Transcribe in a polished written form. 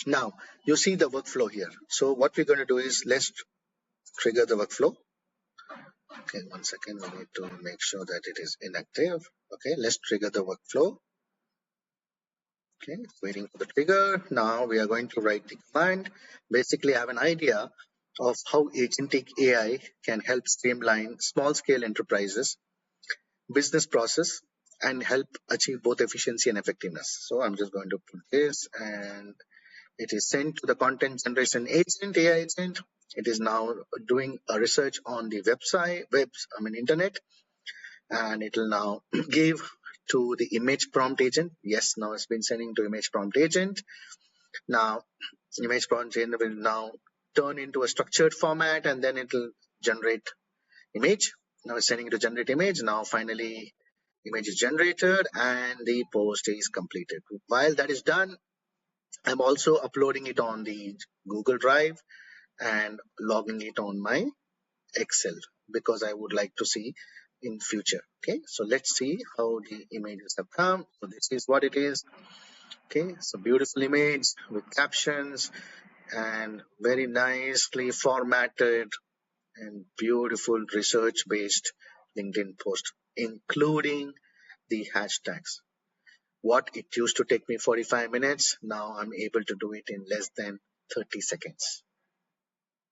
Now you see the workflow here. So what we're going to do is let's trigger the workflow. Okay, 1 second. We need to make sure that it is inactive. Okay, let's trigger the workflow. Okay, waiting for the trigger. Now we are going to write the command. Basically, I have an idea of how agentic AI can help streamline small scale enterprises business process and help achieve both efficiency and effectiveness. So I'm just going to put this, and it is sent to the content generation agent, AI agent. It is now doing a research on the internet, and it will now give to the image prompt agent. Yes, now it's been sending to image prompt agent. Now image prompt agent will now turn into a structured format, and then it will generate image. Now it's sending it to generate image. Now finally image is generated and the post is completed. While that is done, I'm also uploading it on the Google Drive and logging it on my Excel because I would like to see in future. Okay, so let's see how the images have come. So this is what it is. Okay, so beautiful image with captions and very nicely formatted and beautiful research based LinkedIn post, including the hashtags. What it used to take me 45 minutes, now I'm able to do it in less than 30 seconds.